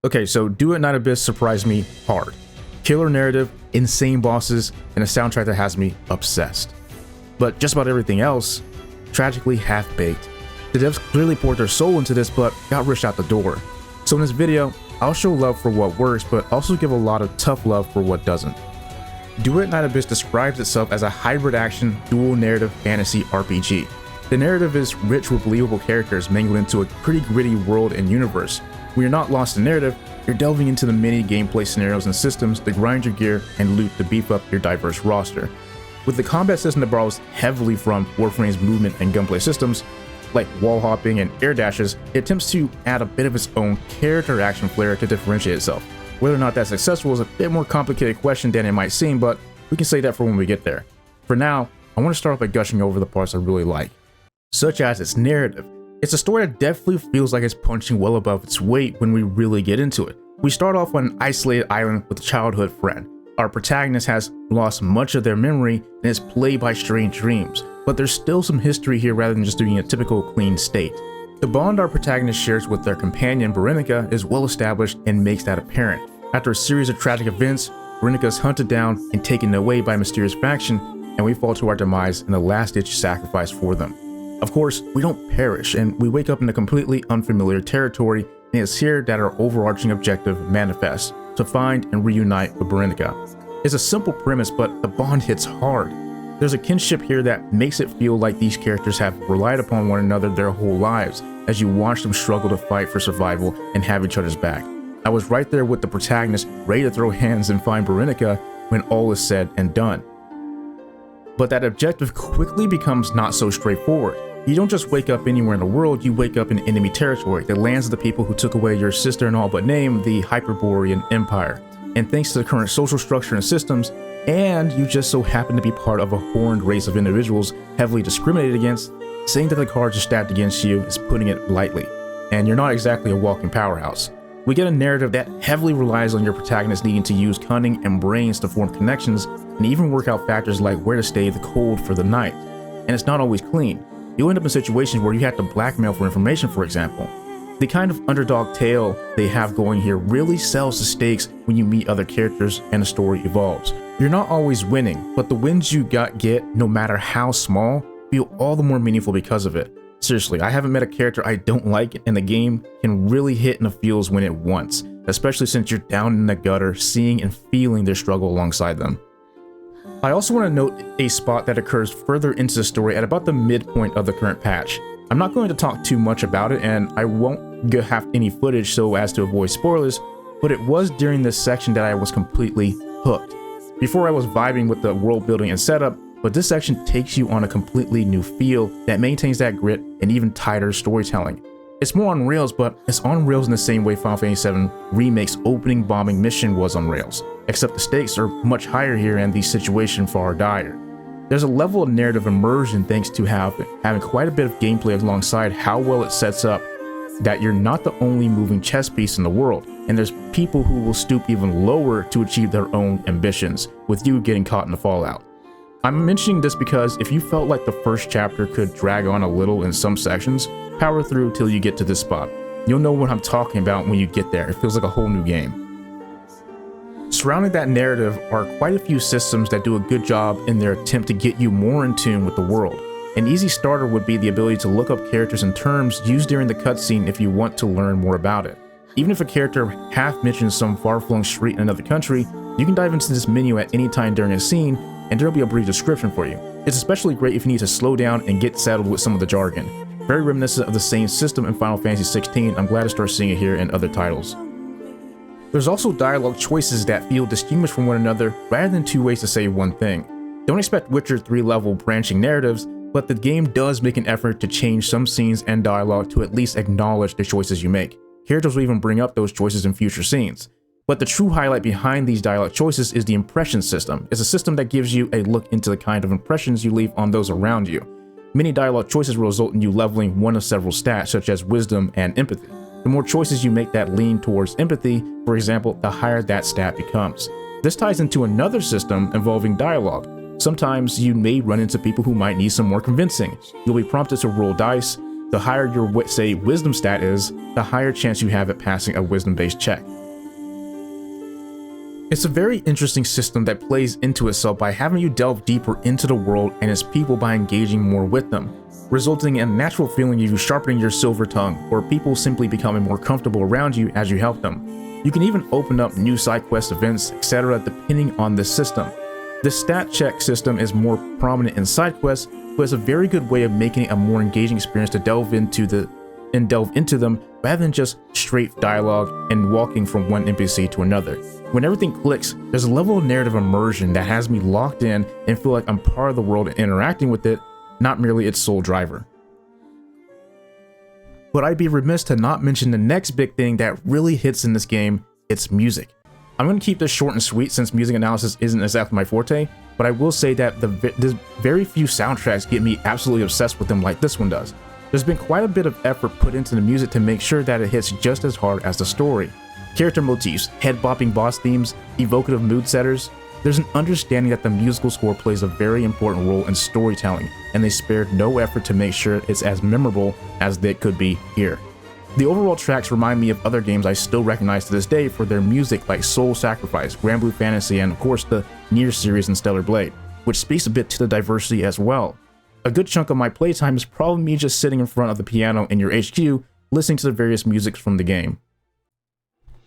Okay, so Duet Night Abyss surprised me hard. Killer narrative, insane bosses, and a soundtrack that has me obsessed. But just about everything else, tragically half-baked. The devs clearly poured their soul into this, but got rushed out the door. So in this video, I'll show love for what works, but also give a lot of tough love for what doesn't. Duet Night Abyss describes itself as a hybrid action, dual narrative fantasy RPG. The narrative is rich with believable characters mingled into a pretty gritty world and universe. When you're not lost in narrative, you're delving into the many gameplay scenarios and systems to grind your gear and loot to beef up your diverse roster. With the combat system that borrows heavily from Warframe's movement and gunplay systems, like wall hopping and air dashes, it attempts to add a bit of its own character action flair to differentiate itself. Whether or not that's successful is a bit more complicated question than it might seem, but we can say that for when we get there. For now, I want to start off by gushing over the parts I really like, such as its narrative. It's a story that definitely feels like it's punching well above its weight when we really get into it. We start off on an isolated island with a childhood friend. Our protagonist has lost much of their memory and is plagued by strange dreams, but there's still some history here rather than just doing a typical clean state. The bond our protagonist shares with their companion Berenica is well established and makes that apparent. After a series of tragic events, Berenica is hunted down and taken away by a mysterious faction, and we fall to our demise in a last-ditch sacrifice for them. Of course, we don't perish, and we wake up in a completely unfamiliar territory, and it's here that our overarching objective manifests, to find and reunite with Berenica. It's a simple premise, but the bond hits hard. There's a kinship here that makes it feel like these characters have relied upon one another their whole lives, as you watch them struggle to fight for survival and have each other's back. I was right there with the protagonist, ready to throw hands and find Berenica when all is said and done. But that objective quickly becomes not so straightforward. You don't just wake up anywhere in the world, you wake up in enemy territory, the lands of the people who took away your sister in all but name, the Hyperborean Empire. And thanks to the current social structure and systems, and you just so happen to be part of a horned race of individuals heavily discriminated against, saying that the cards are stacked against you is putting it lightly. And you're not exactly a walking powerhouse. We get a narrative that heavily relies on your protagonist needing to use cunning and brains to form connections and even work out factors like where to stay the cold for the night. And it's not always clean. You'll end up in situations where you have to blackmail for information, for example. The kind of underdog tale they have going here really sells the stakes when you meet other characters and the story evolves. You're not always winning, but the wins you get, no matter how small, feel all the more meaningful because of it. Seriously, I haven't met a character I don't like, and the game can really hit in the feels when it wants, especially since you're down in the gutter, seeing and feeling their struggle alongside them. I also want to note a spot that occurs further into the story at about the midpoint of the current patch. I'm not going to talk too much about it, and I won't have any footage so as to avoid spoilers, but it was during this section that I was completely hooked. Before I was vibing with the world building and setup, but this section takes you on a completely new feel that maintains that grit and even tighter storytelling. It's more on rails, but it's on rails in the same way Final Fantasy VII Remake's opening bombing mission was on rails, except the stakes are much higher here and the situation far dire. There's a level of narrative immersion thanks to having quite a bit of gameplay alongside how well it sets up that you're not the only moving chess piece in the world, and there's people who will stoop even lower to achieve their own ambitions, with you getting caught in the fallout. I'm mentioning this because if you felt like the first chapter could drag on a little in some sections, power through till you get to this spot. You'll know what I'm talking about when you get there. It feels like a whole new game. Surrounding that narrative are quite a few systems that do a good job in their attempt to get you more in tune with the world. An easy starter would be the ability to look up characters and terms used during the cutscene if you want to learn more about it. Even if a character half mentions some far-flung street in another country, you can dive into this menu at any time during a scene and there'll be a brief description for you. It's especially great if you need to slow down and get settled with some of the jargon. Very reminiscent of the same system in Final Fantasy XVI. I'm glad to start seeing it here in other titles. There's also dialogue choices that feel distinguished from one another rather than two ways to say one thing. Don't expect Witcher 3 level branching narratives, but the game does make an effort to change some scenes and dialogue to at least acknowledge the choices you make. Characters will even bring up those choices in future scenes. But the true highlight behind these dialogue choices is the impression system. It's a system that gives you a look into the kind of impressions you leave on those around you. Many dialogue choices will result in you leveling one of several stats, such as wisdom and empathy. The more choices you make that lean towards empathy, for example, the higher that stat becomes. This ties into another system involving dialogue. Sometimes you may run into people who might need some more convincing. You'll be prompted to roll dice, The higher your, say, wisdom stat is, the higher chance you have at passing a wisdom-based check. It's a very interesting system that plays into itself by having you delve deeper into the world and its people by engaging more with them, resulting in a natural feeling of you sharpening your silver tongue, or people simply becoming more comfortable around you as you help them. You can even open up new side quest events, etc. depending on this system. The stat check system is more prominent in side quests, but it's a very good way of making it a more engaging experience to delve into them rather than just straight dialogue and walking from one NPC to another. When everything clicks, there's a level of narrative immersion that has me locked in and feel like I'm part of the world and interacting with it, not merely its sole driver. But I'd be remiss to not mention the next big thing that really hits in this game, it's music. I'm going to keep this short and sweet since music analysis isn't exactly my forte, but I will say that there's very few soundtracks get me absolutely obsessed with them like this one does. There's been quite a bit of effort put into the music to make sure that it hits just as hard as the story. Character motifs, head-bopping boss themes, evocative mood setters. There's an understanding that the musical score plays a very important role in storytelling, and they spared no effort to make sure it's as memorable as they could be here. The overall tracks remind me of other games I still recognize to this day for their music, like Soul Sacrifice, Grand Blue Fantasy, and of course the Nier series and Stellar Blade, which speaks a bit to the diversity as well. A good chunk of my playtime is probably me just sitting in front of the piano in your HQ, listening to the various musics from the game.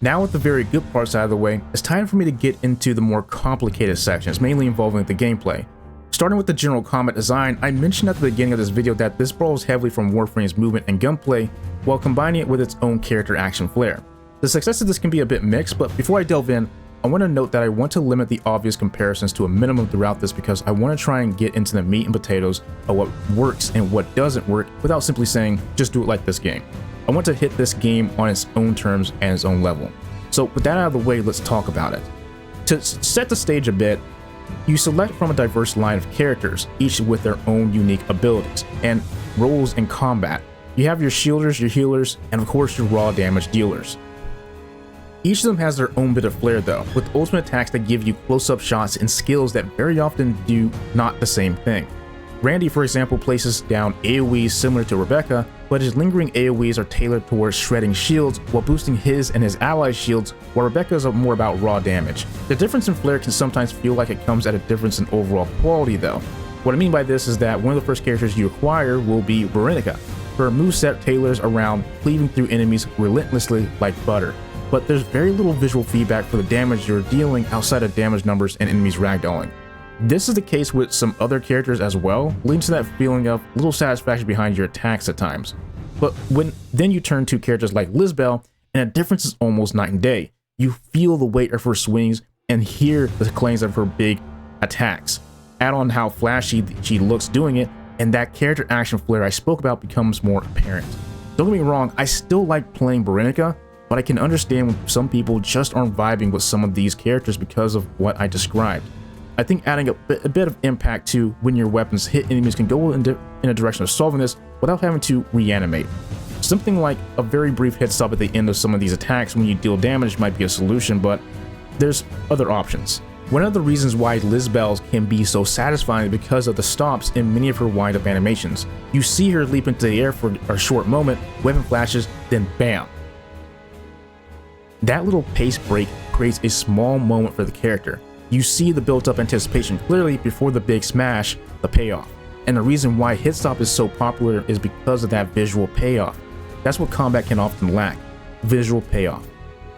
Now with the very good parts out of the way, it's time for me to get into the more complicated sections, mainly involving the gameplay. Starting with the general combat design, I mentioned at the beginning of this video that this borrows heavily from Warframe's movement and gunplay, while combining it with its own character action flair. The success of this can be a bit mixed, but before I delve in, I want to note that I want to limit the obvious comparisons to a minimum throughout this because I want to try and get into the meat and potatoes of what works and what doesn't work without simply saying, just do it like this game. I want to hit this game on its own terms and its own level. So with that out of the way, let's talk about it. To set the stage a bit, you select from a diverse line of characters, each with their own unique abilities and roles in combat. You have your shielders, your healers, and of course your raw damage dealers. Each of them has their own bit of flair though, with ultimate attacks that give you close-up shots and skills that very often do not the same thing. Randy, for example, places down AoEs similar to Rebecca, but his lingering AoEs are tailored towards shredding shields while boosting his and his allies' shields, while Rebecca's are more about raw damage. The difference in flair can sometimes feel like it comes at a difference in overall quality though. What I mean by this is that one of the first characters you acquire will be Veronica. Her moveset tailors around cleaving through enemies relentlessly like butter, but there's very little visual feedback for the damage you're dealing outside of damage numbers and enemies ragdolling. This is the case with some other characters as well, leading to that feeling of little satisfaction behind your attacks at times. But then you turn to characters like Lisbel, and the difference is almost night and day. You feel the weight of her swings and hear the clangs of her big attacks. Add on how flashy she looks doing it, and that character action flair I spoke about becomes more apparent. Don't get me wrong, I still like playing Veronica, but I can understand when some people just aren't vibing with some of these characters because of what I described. I think adding a bit of impact to when your weapons hit enemies can go in a direction of solving this without having to reanimate. Something like a very brief hit stop at the end of some of these attacks when you deal damage might be a solution, but there's other options. One of the reasons why Lisbel's can be so satisfying is because of the stops in many of her wind-up animations. You see her leap into the air for a short moment, weapon flashes, then bam. That little pace break creates a small moment for the character. You see the built-up anticipation clearly before the big smash, the payoff. And the reason why hit stop is so popular is because of that visual payoff. That's what combat can often lack, visual payoff.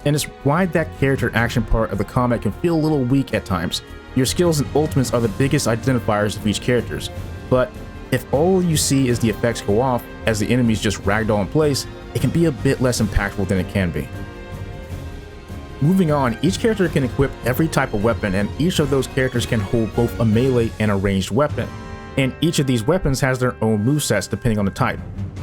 And it's why that character action part of the combat can feel a little weak at times. Your skills and ultimates are the biggest identifiers of each character's, but if all you see is the effects go off as the enemies just ragdoll in place, it can be a bit less impactful than it can be. Moving on, each character can equip every type of weapon, and each of those characters can hold both a melee and a ranged weapon. And each of these weapons has their own movesets depending on the type.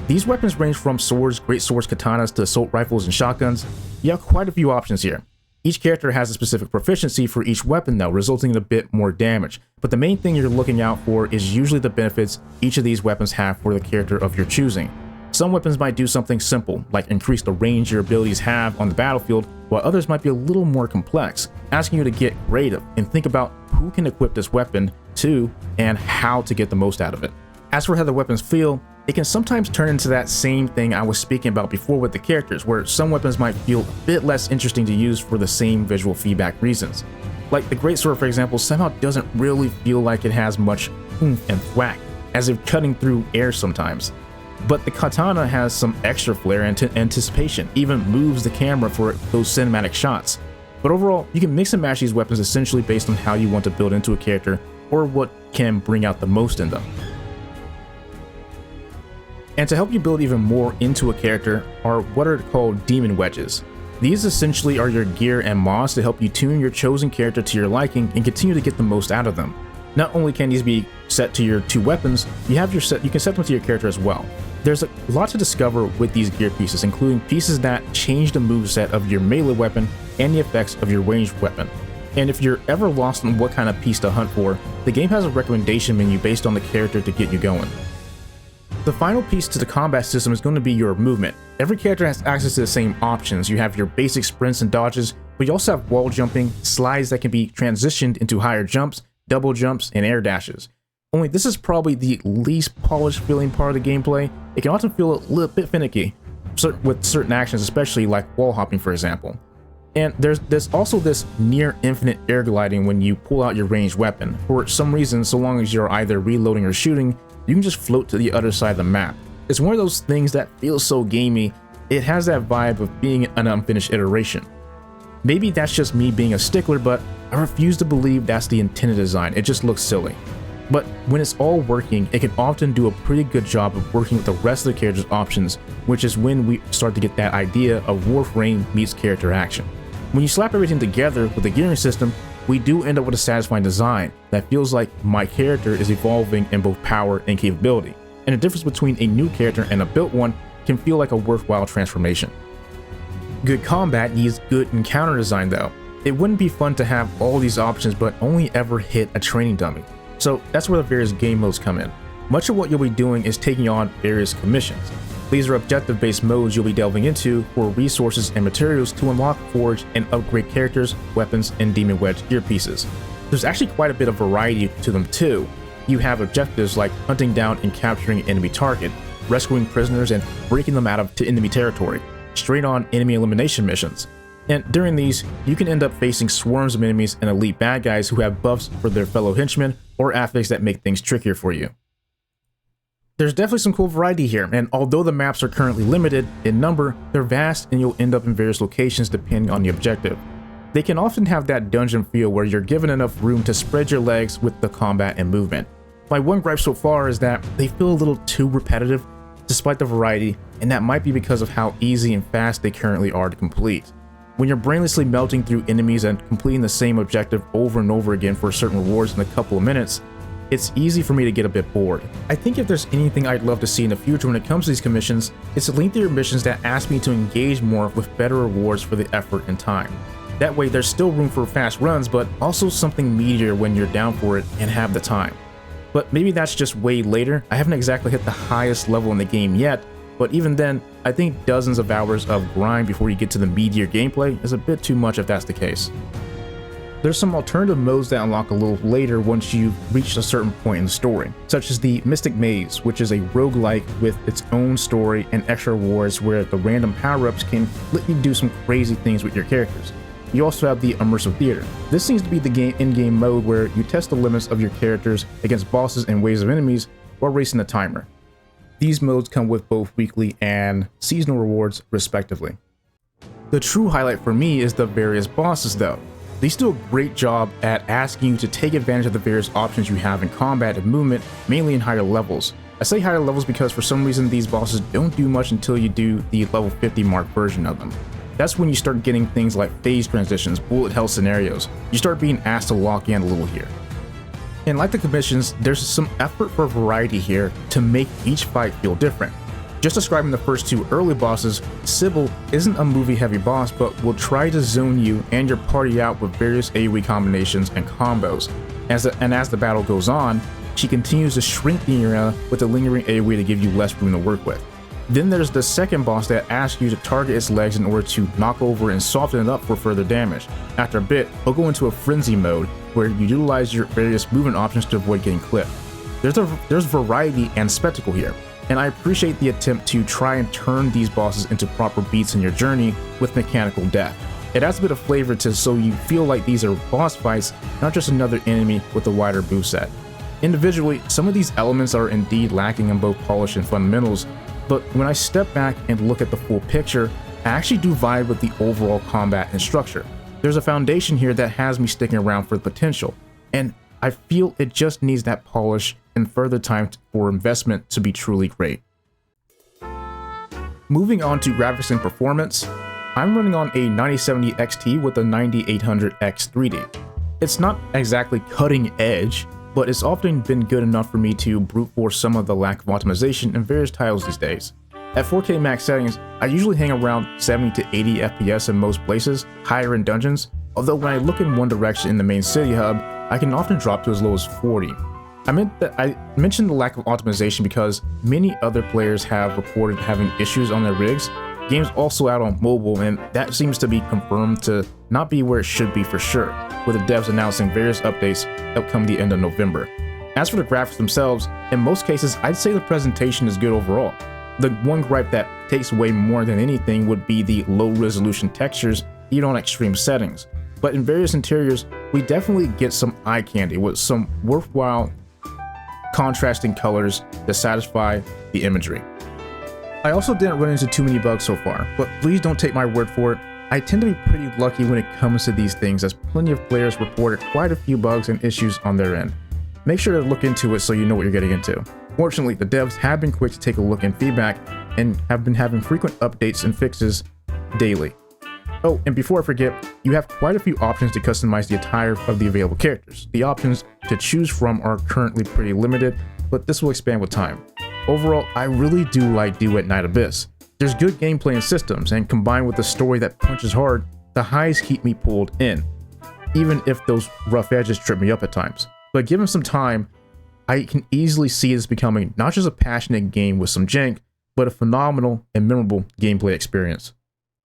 These weapons range from swords, great swords, katanas, to assault rifles and shotguns. You have quite a few options here. Each character has a specific proficiency for each weapon though, resulting in a bit more damage. But the main thing you're looking out for is usually the benefits each of these weapons have for the character of your choosing. Some weapons might do something simple, like increase the range your abilities have on the battlefield, while others might be a little more complex, asking you to get creative and think about who can equip this weapon to and how to get the most out of it. As for how the weapons feel, it can sometimes turn into that same thing I was speaking about before with the characters, where some weapons might feel a bit less interesting to use for the same visual feedback reasons. Like the greatsword, for example, somehow doesn't really feel like it has much oomph and thwack, as if cutting through air sometimes. But the katana has some extra flair and anticipation, even moves the camera for those cinematic shots. But overall, you can mix and match these weapons essentially based on how you want to build into a character or what can bring out the most in them. And to help you build even more into a character are what are called demon wedges. These essentially are your gear and mods to help you tune your chosen character to your liking and continue to get the most out of them. Not only can these be set to your two weapons, you can set them to your character as well. There's a lot to discover with these gear pieces, including pieces that change the moveset of your melee weapon and the effects of your ranged weapon. And if you're ever lost on what kind of piece to hunt for, the game has a recommendation menu based on the character to get you going. The final piece to the combat system is going to be your movement. Every character has access to the same options. You have your basic sprints and dodges, but you also have wall jumping, slides that can be transitioned into higher jumps, double jumps, and air dashes. Only this is probably the least polished feeling part of the gameplay. It can often feel a little bit finicky with certain actions, especially like wall hopping, for example. And there's also this near infinite air gliding when you pull out your ranged weapon. For some reason, so long as you're either reloading or shooting, you can just float to the other side of the map. It's one of those things that feels so gamey. It has that vibe of being an unfinished iteration. Maybe that's just me being a stickler, but I refuse to believe that's the intended design. It just looks silly. But when it's all working, it can often do a pretty good job of working with the rest of the character's options, which is when we start to get that idea of Warframe meets character action. When you slap everything together with the gearing system, we do end up with a satisfying design that feels like my character is evolving in both power and capability, and the difference between a new character and a built one can feel like a worthwhile transformation. Good combat needs good encounter design though. It wouldn't be fun to have all these options but only ever hit a training dummy. So that's where the various game modes come in. Much of what you'll be doing is taking on various commissions. These are objective-based modes you'll be delving into for resources and materials to unlock, forge, and upgrade characters, weapons, and demon wedge gear pieces. There's actually quite a bit of variety to them too. You have objectives like hunting down and capturing an enemy target, rescuing prisoners and breaking them out of enemy territory, straight-on enemy elimination missions. And during these, you can end up facing swarms of enemies and elite bad guys who have buffs for their fellow henchmen or affixes that make things trickier for you. There's definitely some cool variety here, and although the maps are currently limited in number, they're vast and you'll end up in various locations depending on the objective. They can often have that dungeon feel where you're given enough room to spread your legs with the combat and movement. My one gripe so far is that they feel a little too repetitive despite the variety, and that might be because of how easy and fast they currently are to complete. When you're brainlessly melting through enemies and completing the same objective over and over again for certain rewards in a couple of minutes, it's easy for me to get a bit bored. I think if there's anything I'd love to see in the future when it comes to these commissions, it's lengthier missions that ask me to engage more with better rewards for the effort and time. That way there's still room for fast runs, but also something meatier when you're down for it and have the time. But maybe that's just way later. I haven't exactly hit the highest level in the game yet, but even then, I think dozens of hours of grind before you get to the meatier gameplay is a bit too much if that's the case. There's some alternative modes that unlock a little later once you've reached a certain point in the story, such as the Mystic Maze, which is a roguelike with its own story and extra rewards where the random power-ups can let you do some crazy things with your characters. You also have the Immersive Theater. This seems to be the in-game mode where you test the limits of your characters against bosses and waves of enemies while racing the timer. These modes come with both weekly and seasonal rewards respectively. The true highlight for me is the various bosses though. These do a great job at asking you to take advantage of the various options you have in combat and movement, mainly in higher levels. I say higher levels because for some reason these bosses don't do much until you do the level 50 mark version of them. That's when you start getting things like phase transitions, bullet hell scenarios. You start being asked to lock in a little here. And like the commissions, there's some effort for variety here to make each fight feel different. Just describing the first two early bosses, Sybil isn't a movie-heavy boss, but will try to zone you and your party out with various AoE combinations and combos. As the battle goes on, she continues to shrink the area with a lingering AoE to give you less room to work with. Then there's the second boss that asks you to target its legs in order to knock over and soften it up for further damage. After a bit, he'll go into a frenzy mode where you utilize your various movement options to avoid getting clipped. There's variety and spectacle here, and I appreciate the attempt to try and turn these bosses into proper beats in your journey with mechanical death. It adds a bit of flavor to so you feel like these are boss fights, not just another enemy with a wider moveset. Individually, some of these elements are indeed lacking in both polish and fundamentals, but when I step back and look at the full picture, I actually do vibe with the overall combat and structure. There's a foundation here that has me sticking around for the potential, and I feel it just needs that polish and further time for investment to be truly great. Moving on to graphics and performance, I'm running on a 9070 XT with a 9800X 3D. It's not exactly cutting edge, but it's often been good enough for me to brute force some of the lack of optimization in various titles these days. At 4K max settings, I usually hang around 70 to 80 FPS in most places, higher in dungeons, although when I look in one direction in the main city hub, I can often drop to as low as 40. I mentioned the lack of optimization because many other players have reported having issues on their rigs. Game's also out on mobile, and that seems to be confirmed to not be where it should be for sure, with the devs announcing various updates upcoming the end of November. As for the graphics themselves, in most cases I'd say the presentation is good overall. The one gripe that takes away more than anything would be the low resolution textures even on extreme settings, but in various interiors we definitely get some eye candy with some worthwhile contrasting colors that satisfy the imagery. I also didn't run into too many bugs so far, but please don't take my word for it. I tend to be pretty lucky when it comes to these things, as plenty of players reported quite a few bugs and issues on their end. Make sure to look into it so you know what you're getting into. Fortunately, the devs have been quick to take a look and feedback, and have been having frequent updates and fixes daily. Oh, and before I forget, you have quite a few options to customize the attire of the available characters. The options to choose from are currently pretty limited, but this will expand with time. Overall, I really do like Duet Night Abyss. There's good gameplay and systems, and combined with a story that punches hard, the highs keep me pulled in, even if those rough edges trip me up at times. But given some time, I can easily see this becoming not just a passionate game with some jank, but a phenomenal and memorable gameplay experience.